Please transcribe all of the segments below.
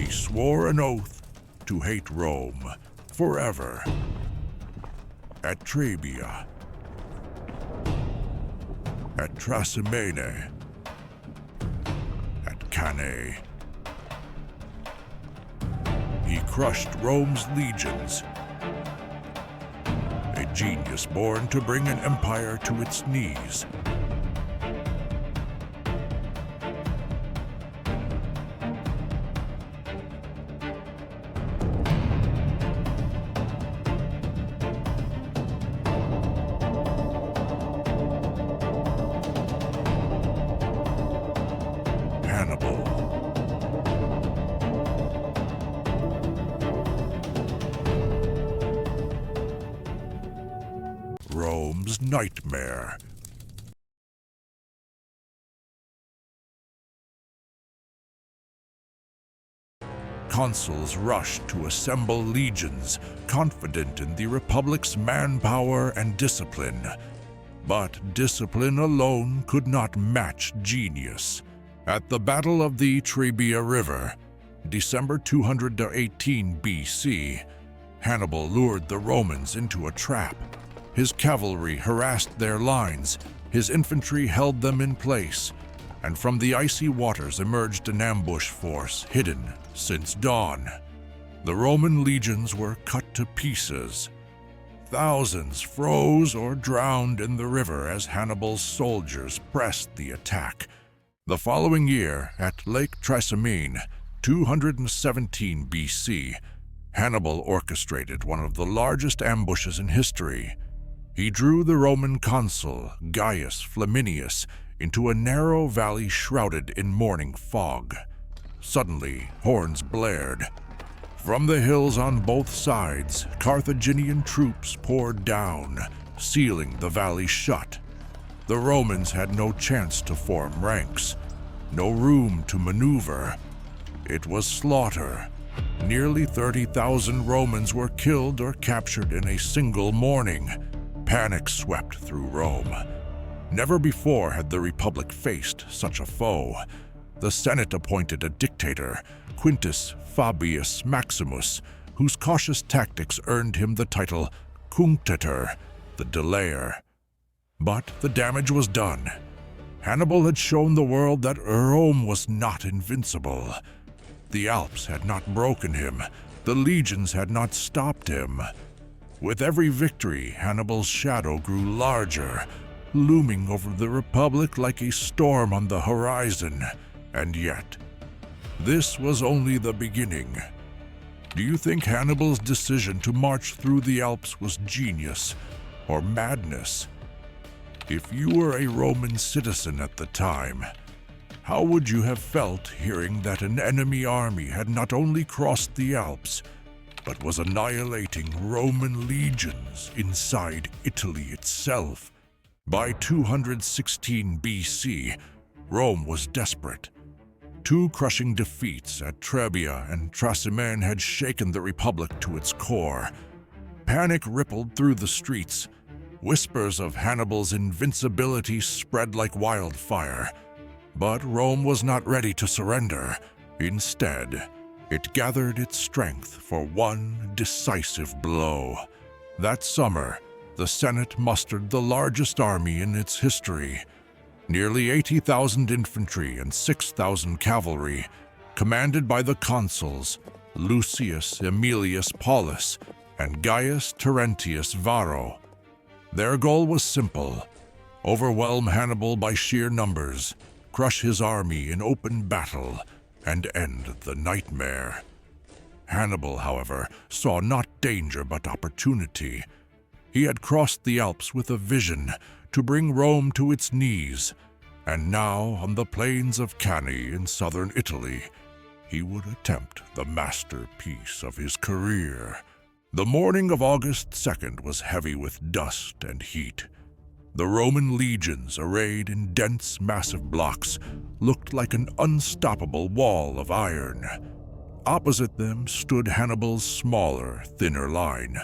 he swore an oath to hate Rome forever. At Trebia, at Trasimene, at Cannae, he crushed Rome's legions, a genius born to bring an empire to its knees. Hannibal. Rome's nightmare. Consuls rushed to assemble legions, confident in the Republic's manpower and discipline. But discipline alone could not match genius. At the Battle of the Trebia River, December 218 BC, Hannibal lured the Romans into a trap. His cavalry harassed their lines, his infantry held them in place, and from the icy waters emerged an ambush force hidden since dawn. The Roman legions were cut to pieces. Thousands froze or drowned in the river as Hannibal's soldiers pressed the attack. The following year, at Lake Trasimene, 217 BC, Hannibal orchestrated one of the largest ambushes in history. He drew the Roman consul, Gaius Flaminius, into a narrow valley shrouded in morning fog. Suddenly, horns blared. From the hills on both sides, Carthaginian troops poured down, sealing the valley shut. The Romans had no chance to form ranks, no room to maneuver. It was slaughter. Nearly 30,000 Romans were killed or captured in a single morning. Panic swept through Rome. Never before had the Republic faced such a foe. The Senate appointed a dictator, Quintus Fabius Maximus, whose cautious tactics earned him the title Cunctator, the delayer. But the damage was done. Hannibal had shown the world that Rome was not invincible. The Alps had not broken him. The legions had not stopped him. With every victory, Hannibal's shadow grew larger, looming over the Republic like a storm on the horizon. And yet, this was only the beginning. Do you think Hannibal's decision to march through the Alps was genius or madness? If you were a Roman citizen at the time, how would you have felt hearing that an enemy army had not only crossed the Alps, but was annihilating Roman legions inside Italy itself? By 216 BC, Rome was desperate. Two crushing defeats at Trebia and Trasimene had shaken the Republic to its core. Panic rippled through the streets. Whispers of Hannibal's invincibility spread like wildfire. But Rome was not ready to surrender. Instead, it gathered its strength for one decisive blow. That summer, the Senate mustered the largest army in its history. Nearly 80,000 infantry and 6,000 cavalry, commanded by the consuls Lucius Aemilius Paulus and Gaius Terentius Varro. Their goal was simple: overwhelm Hannibal by sheer numbers, crush his army in open battle, and end the nightmare. Hannibal, however, saw not danger but opportunity. He had crossed the Alps with a vision to bring Rome to its knees, and now, on the plains of Cannae in southern Italy, he would attempt the masterpiece of his career. The morning of August 2nd was heavy with dust and heat. The Roman legions, arrayed in dense, massive blocks, looked like an unstoppable wall of iron. Opposite them stood Hannibal's smaller, thinner line,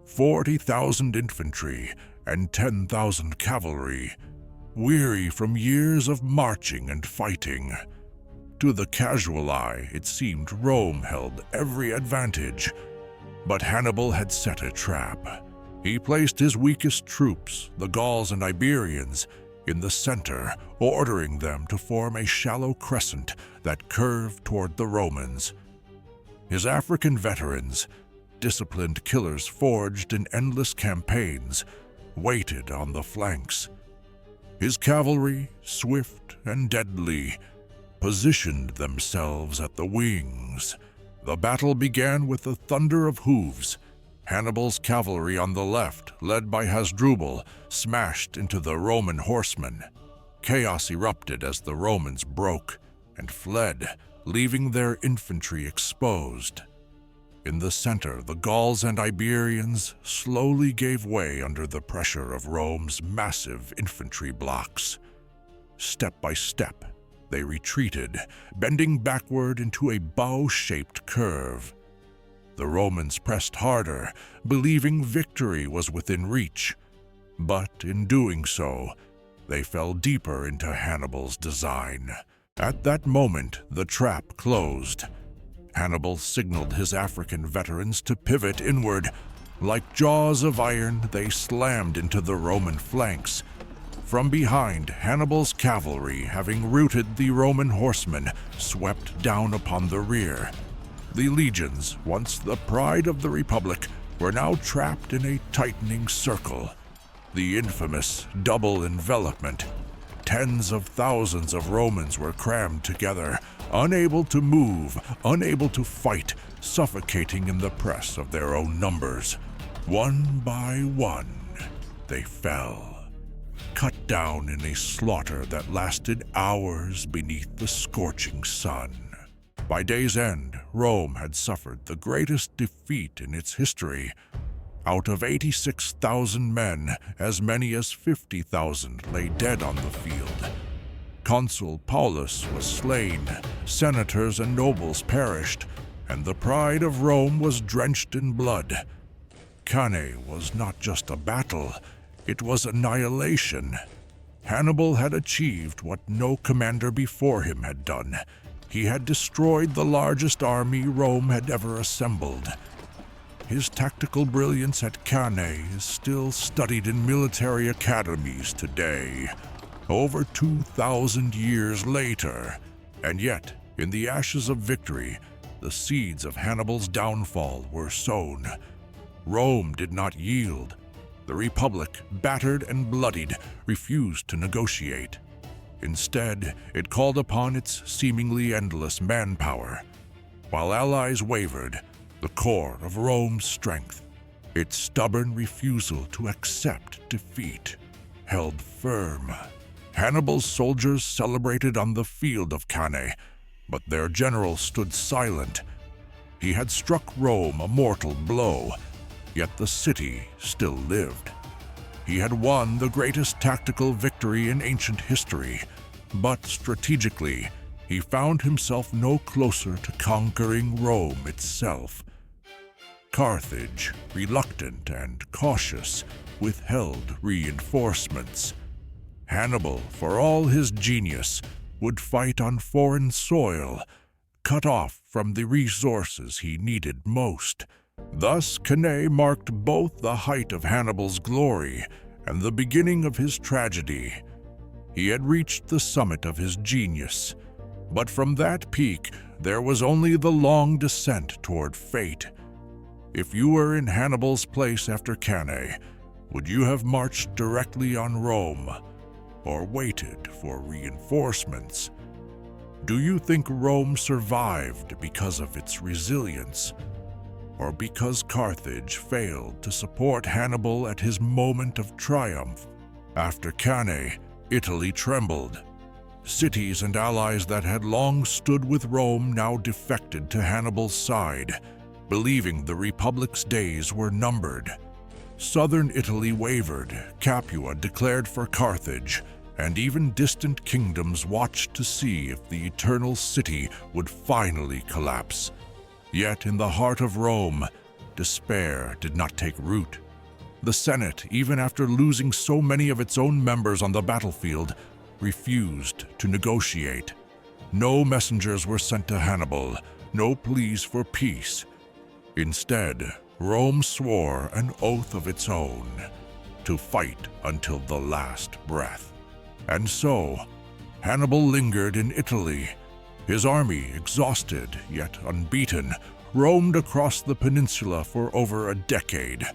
40,000 infantry and 10,000 cavalry, weary from years of marching and fighting. To the casual eye, it seemed Rome held every advantage. But Hannibal had set a trap. He placed his weakest troops, the Gauls and Iberians, in the center, ordering them to form a shallow crescent that curved toward the Romans. His African veterans, disciplined killers forged in endless campaigns, waited on the flanks. His cavalry, swift and deadly, positioned themselves at the wings. The battle began with the thunder of hooves. Hannibal's cavalry on the left, led by Hasdrubal, smashed into the Roman horsemen. Chaos erupted as the Romans broke and fled, leaving their infantry exposed. In the center, the Gauls and Iberians slowly gave way under the pressure of Rome's massive infantry blocks. Step by step, they retreated, bending backward into a bow-shaped curve. The Romans pressed harder, believing victory was within reach. But in doing so, they fell deeper into Hannibal's design. At that moment, the trap closed. Hannibal signaled his African veterans to pivot inward. Like jaws of iron, they slammed into the Roman flanks. From behind, Hannibal's cavalry, having routed the Roman horsemen, swept down upon the rear. The legions, once the pride of the Republic, were now trapped in a tightening circle. The infamous double envelopment. Tens of thousands of Romans were crammed together, unable to move, unable to fight, suffocating in the press of their own numbers. One by one, they fell, cut down in a slaughter that lasted hours beneath the scorching sun. By day's end, Rome had suffered the greatest defeat in its history. Out of 86,000 men, as many as 50,000 lay dead on the field. Consul Paulus was slain, senators and nobles perished, and the pride of Rome was drenched in blood. Cannae was not just a battle, it was annihilation. Hannibal had achieved what no commander before him had done. He had destroyed the largest army Rome had ever assembled. His tactical brilliance at Cannae is still studied in military academies today, over 2,000 years later. And yet, in the ashes of victory, the seeds of Hannibal's downfall were sown. Rome did not yield. The Republic, battered and bloodied, refused to negotiate. Instead, it called upon its seemingly endless manpower. While allies wavered, the core of Rome's strength, its stubborn refusal to accept defeat, held firm. Hannibal's soldiers celebrated on the field of Cannae, but their general stood silent. He had struck Rome a mortal blow, yet the city still lived. He had won the greatest tactical victory in ancient history, but strategically, he found himself no closer to conquering Rome itself. Carthage, reluctant and cautious, withheld reinforcements. Hannibal, for all his genius, would fight on foreign soil, cut off from the resources he needed most. Thus, Cannae marked both the height of Hannibal's glory and the beginning of his tragedy. He had reached the summit of his genius, but from that peak there was only the long descent toward fate. If you were in Hannibal's place after Cannae, would you have marched directly on Rome, or waited for reinforcements? Do you think Rome survived because of its resilience, or because Carthage failed to support Hannibal at his moment of triumph? After Cannae, Italy trembled. Cities and allies that had long stood with Rome now defected to Hannibal's side, believing the Republic's days were numbered. Southern Italy wavered, Capua declared for Carthage, and even distant kingdoms watched to see if the eternal city would finally collapse. Yet in the heart of Rome, despair did not take root. The Senate, even after losing so many of its own members on the battlefield, refused to negotiate. No messengers were sent to Hannibal, no pleas for peace. Instead, Rome swore an oath of its own, to fight until the last breath. And so, Hannibal lingered in Italy. His army, exhausted yet unbeaten, roamed across the peninsula for over a decade.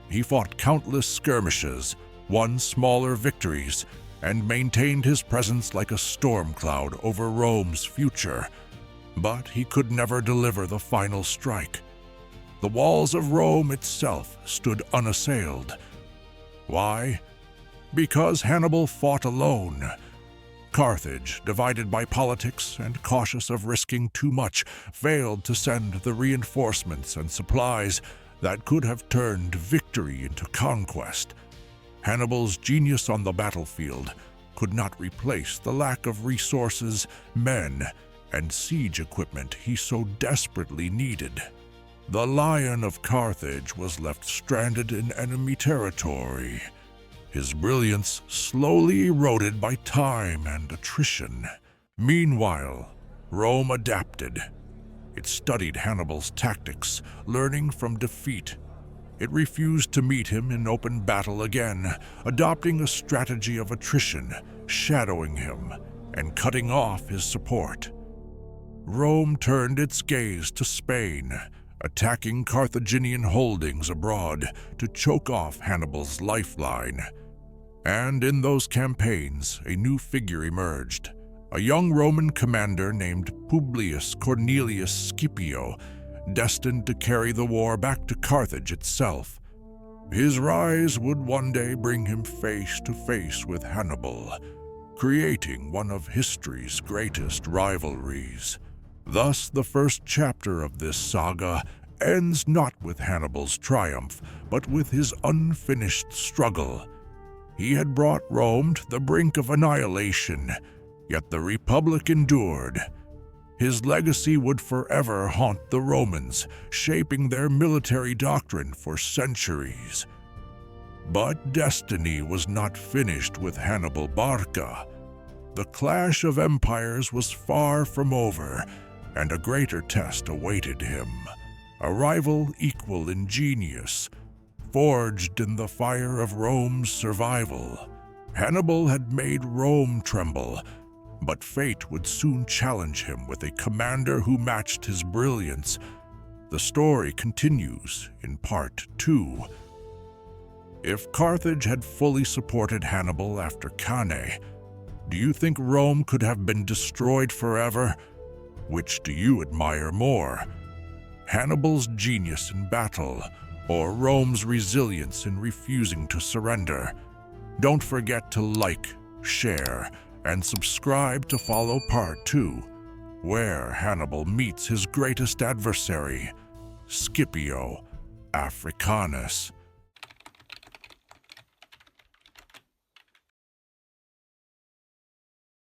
He fought countless skirmishes, won smaller victories, and maintained his presence like a storm cloud over Rome's future. But he could never deliver the final strike. The walls of Rome itself stood unassailed. Why? Because Hannibal fought alone. Carthage, divided by politics and cautious of risking too much, failed to send the reinforcements and supplies that could have turned victory into conquest. Hannibal's genius on the battlefield could not replace the lack of resources, men, and siege equipment he so desperately needed. The Lion of Carthage was left stranded in enemy territory, his brilliance slowly eroded by time and attrition. Meanwhile, Rome adapted. It studied Hannibal's tactics, learning from defeat. It refused to meet him in open battle again, adopting a strategy of attrition, shadowing him, and cutting off his support. Rome turned its gaze to Spain, attacking Carthaginian holdings abroad to choke off Hannibal's lifeline. And in those campaigns, a new figure emerged, a young Roman commander named Publius Cornelius Scipio, destined to carry the war back to Carthage itself. His rise would one day bring him face to face with Hannibal, creating one of history's greatest rivalries. Thus, the first chapter of this saga ends not with Hannibal's triumph, but with his unfinished struggle. He had brought Rome to the brink of annihilation, yet the Republic endured. His legacy would forever haunt the Romans, shaping their military doctrine for centuries. But destiny was not finished with Hannibal Barca. The clash of empires was far from over, and a greater test awaited him. A rival equal in genius, forged in the fire of Rome's survival. Hannibal had made Rome tremble, but fate would soon challenge him with a commander who matched his brilliance. The story continues in Part 2. If Carthage had fully supported Hannibal after Cannae, do you think Rome could have been destroyed forever? Which do you admire more? Hannibal's genius in battle, or Rome's resilience in refusing to surrender? Don't forget to like, share, and subscribe to follow Part 2, where Hannibal meets his greatest adversary, Scipio Africanus.